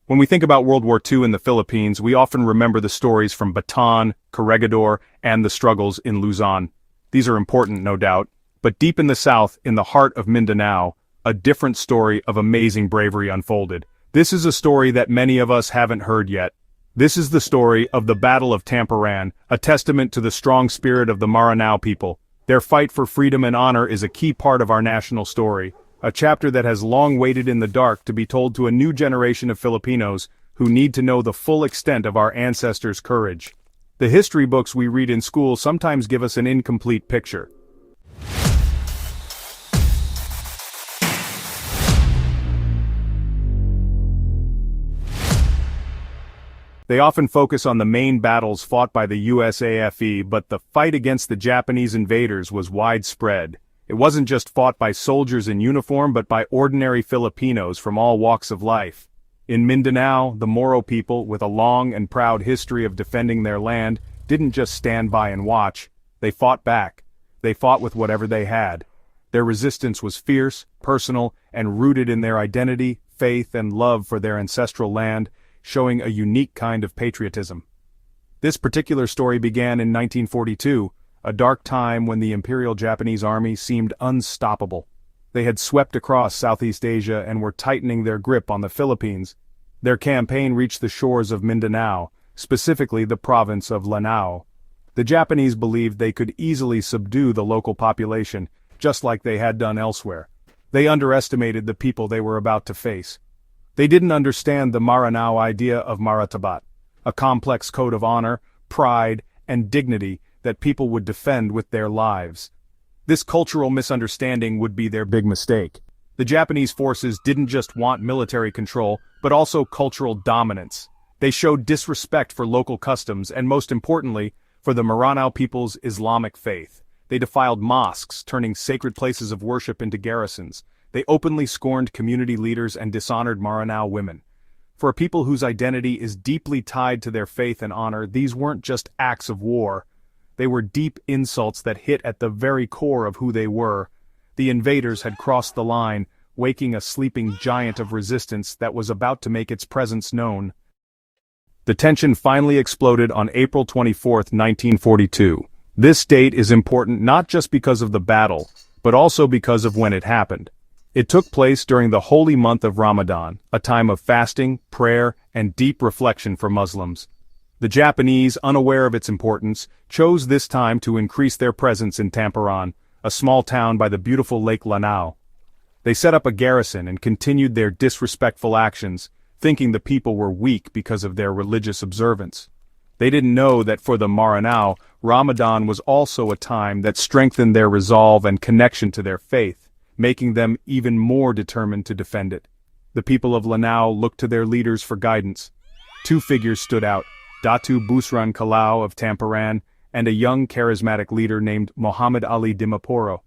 When we think about World War II in the Philippines, we often remember the stories from Bataan, Corregidor, and the struggles in Luzon. These are important, no doubt, but deep in the south, in the heart of Mindanao, a different story of amazing bravery unfolded. This is a story that many of us haven't heard yet. This is the story of the Battle of Tamparan, a testament to the strong spirit of the Maranao people. Their fight for freedom and honor is a key part of our national story, a chapter that has long waited in the dark to be told to a new generation of Filipinos who need to know the full extent of our ancestors' courage. The history books we read in school sometimes give us an incomplete picture. They often focus on the main battles fought by the USAFE, but the fight against the Japanese invaders was widespread. It wasn't just fought by soldiers in uniform but by ordinary Filipinos from all walks of life. In Mindanao, the Moro people, with a long and proud history of defending their land, didn't just stand by and watch. They fought back. They fought with whatever they had. Their resistance was fierce, personal, and rooted in their identity, faith, and love for their ancestral land, showing a unique kind of patriotism. This particular story began in 1942, a dark time when the Imperial Japanese Army seemed unstoppable. They had swept across Southeast Asia and were tightening their grip on the Philippines. Their campaign reached the shores of Mindanao, specifically the province of Lanao. The Japanese believed they could easily subdue the local population, just like they had done elsewhere. They underestimated the people they were about to face. They didn't understand the Maranao idea of maratabat, a complex code of honor, pride, and dignity that people would defend with their lives. This cultural misunderstanding would be their big mistake. The Japanese forces didn't just want military control, but also cultural dominance. They showed disrespect for local customs and, most importantly, for the Maranao people's Islamic faith. They defiled mosques, turning sacred places of worship into garrisons. They openly scorned community leaders and dishonored Maranao women. For a people whose identity is deeply tied to their faith and honor, these weren't just acts of war. They were deep insults that hit at the very core of who they were. The invaders had crossed the line, waking a sleeping giant of resistance that was about to make its presence known. The tension finally exploded on April 24, 1942. This date is important not just because of the battle, but also because of when it happened. It took place during the holy month of Ramadan, a time of fasting, prayer, and deep reflection for Muslims. The Japanese, unaware of its importance, chose this time to increase their presence in Tamparan, a small town by the beautiful Lake Lanao. They set up a garrison and continued their disrespectful actions, thinking the people were weak because of their religious observance. They didn't know that for the Maranao, Ramadan was also a time that strengthened their resolve and connection to their faith, making them even more determined to defend it. The people of Lanao looked to their leaders for guidance. Two figures stood out: Datu Busran Kalau of Tamparan, and a young charismatic leader named Muhammad Ali Dimaporo.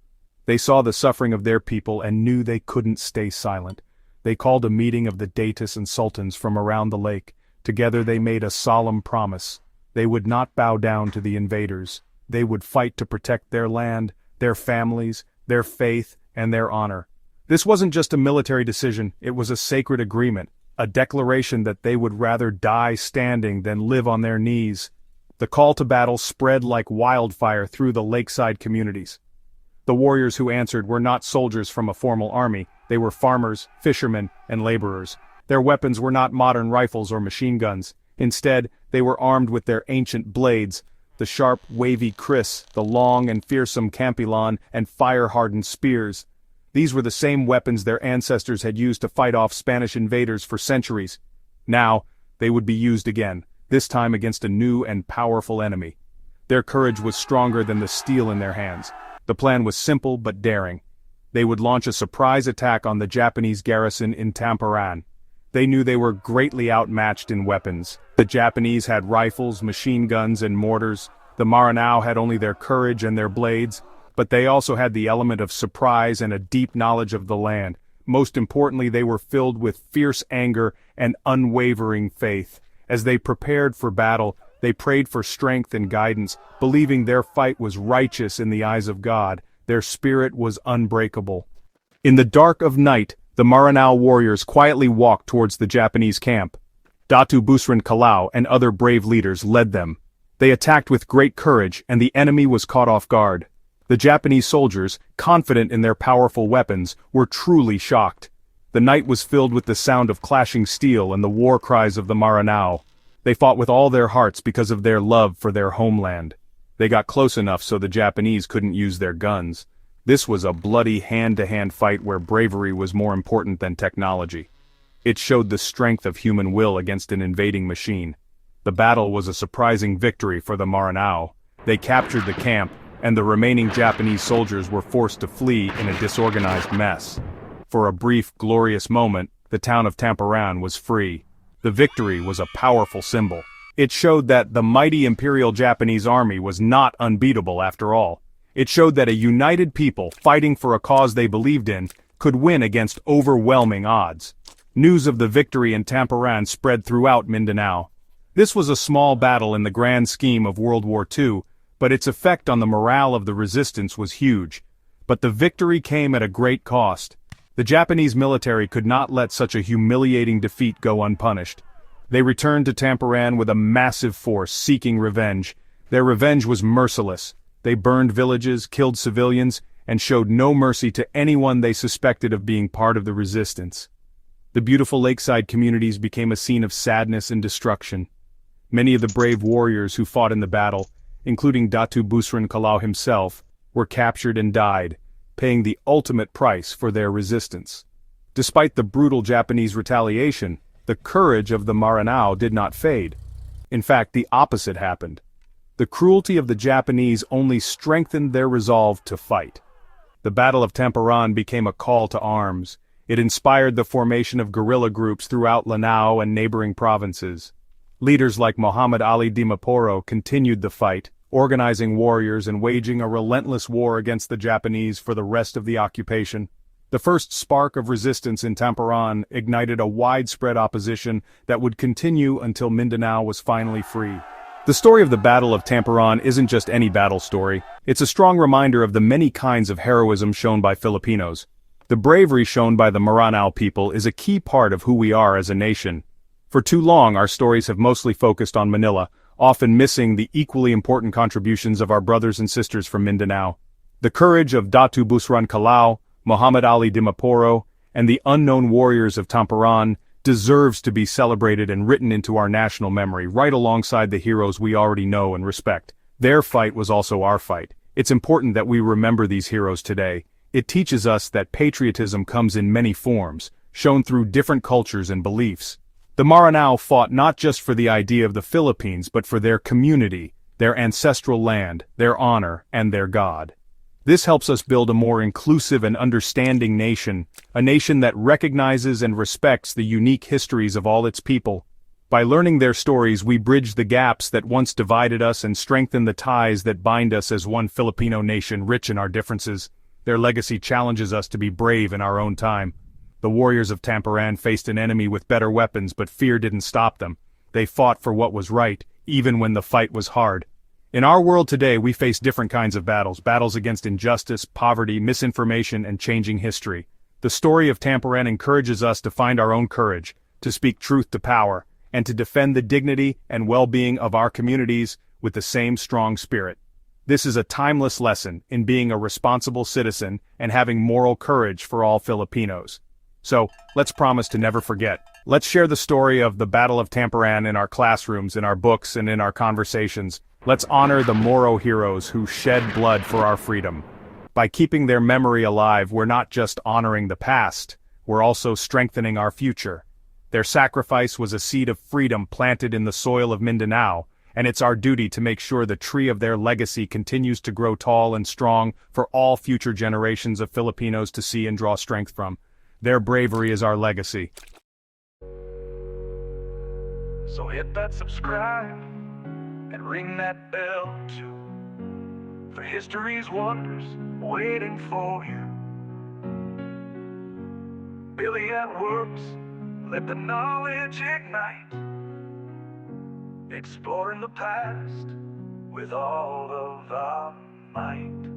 They saw the suffering of their people and knew they couldn't stay silent. They called a meeting of the Datus and Sultans from around the lake. Together they made a solemn promise. They would not bow down to the invaders. They would fight to protect their land, their families, their faith, and their honor. This wasn't just a military decision, it was a sacred agreement. A declaration that they would rather die standing than live on their knees. The call to battle spread like wildfire through the lakeside communities. The warriors who answered were not soldiers from a formal army, they were farmers, fishermen, and laborers. Their weapons were not modern rifles or machine guns. Instead, they were armed with their ancient blades, the sharp, wavy kris, the long and fearsome kampilon, and fire-hardened spears. These were the same weapons their ancestors had used to fight off Spanish invaders for centuries. Now, they would be used again, this time against a new and powerful enemy. Their courage was stronger than the steel in their hands. The plan was simple but daring. They would launch a surprise attack on the Japanese garrison in Tamparan. They knew they were greatly outmatched in weapons. The Japanese had rifles, machine guns, and mortars. The Maranao had only their courage and their blades. But they also had the element of surprise and a deep knowledge of the land. Most importantly, they were filled with fierce anger and unwavering faith. As they prepared for battle, they prayed for strength and guidance, believing their fight was righteous in the eyes of God. Their spirit was unbreakable. In the dark of night, the Maranao warriors quietly walked towards the Japanese camp. Datu Busran Kalau and other brave leaders led them. They attacked with great courage and the enemy was caught off guard. The Japanese soldiers, confident in their powerful weapons, were truly shocked. The night was filled with the sound of clashing steel and the war cries of the Mindanao. They fought with all their hearts because of their love for their homeland. They got close enough so the Japanese couldn't use their guns. This was a bloody hand-to-hand fight where bravery was more important than technology. It showed the strength of human will against an invading machine. The battle was a surprising victory for the Mindanao. They captured the camp, and the remaining Japanese soldiers were forced to flee in a disorganized mess. For a brief, glorious moment, the town of Tamparan was free. The victory was a powerful symbol. It showed that the mighty Imperial Japanese Army was not unbeatable after all. It showed that a united people, fighting for a cause they believed in, could win against overwhelming odds. News of the victory in Tamparan spread throughout Mindanao. This was a small battle in the grand scheme of World War II, but its effect on the morale of the resistance was huge. But the victory came at a great cost. The Japanese military could not let such a humiliating defeat go unpunished. They returned to Tamparan with a massive force seeking revenge. Their revenge was merciless. They burned villages, killed civilians, and showed no mercy to anyone they suspected of being part of the resistance. The beautiful lakeside communities became a scene of sadness and destruction. Many of the brave warriors who fought in the battle, including Datu Busran Kalau himself, were captured and died, paying the ultimate price for their resistance. Despite the brutal Japanese retaliation, the courage of the Mindanao did not fade. In fact, the opposite happened. The cruelty of the Japanese only strengthened their resolve to fight. The Battle of Tamparan became a call to arms. It inspired the formation of guerrilla groups throughout Lanao and neighboring provinces. Leaders like Muhammad Ali Dimaporo continued the fight, organizing warriors and waging a relentless war against the Japanese for the rest of the occupation. The first spark of resistance in Tamparan ignited a widespread opposition that would continue until Mindanao was finally free. The story of the Battle of Tamparan isn't just any battle story, it's a strong reminder of the many kinds of heroism shown by Filipinos. The bravery shown by the Mindanao people is a key part of who we are as a nation. For too long our stories have mostly focused on Manila, often missing the equally important contributions of our brothers and sisters from Mindanao. The courage of Datu Busran Kalau, Muhammad Ali Dimaporo, and the unknown warriors of Tamparan deserves to be celebrated and written into our national memory right alongside the heroes we already know and respect. Their fight was also our fight. It's important that we remember these heroes today. It teaches us that patriotism comes in many forms, shown through different cultures and beliefs. The Mindanao fought not just for the idea of the Philippines but for their community, their ancestral land, their honor, and their God. This helps us build a more inclusive and understanding nation, a nation that recognizes and respects the unique histories of all its people. By learning their stories, we bridge the gaps that once divided us and strengthen the ties that bind us as one Filipino nation rich in our differences. Their legacy challenges us to be brave in our own time. The warriors of Tamparan faced an enemy with better weapons, but fear didn't stop them. They fought for what was right, even when the fight was hard. In our world today, we face different kinds of battles against injustice, poverty, misinformation, and changing history. The story of Tamparan encourages us to find our own courage, to speak truth to power, and to defend the dignity and well-being of our communities with the same strong spirit. This is a timeless lesson in being a responsible citizen and having moral courage for all Filipinos. So, let's promise to never forget. Let's share the story of the Battle of Tamparan in our classrooms, in our books, and in our conversations. Let's honor the Moro heroes who shed blood for our freedom. By keeping their memory alive, we're not just honoring the past, we're also strengthening our future. Their sacrifice was a seed of freedom planted in the soil of Mindanao, and it's our duty to make sure the tree of their legacy continues to grow tall and strong for all future generations of Filipinos to see and draw strength from. Their bravery is our legacy. So hit that subscribe and ring that bell too, for history's wonders waiting for you. Billy at Works, let the knowledge ignite, exploring the past with all of our might.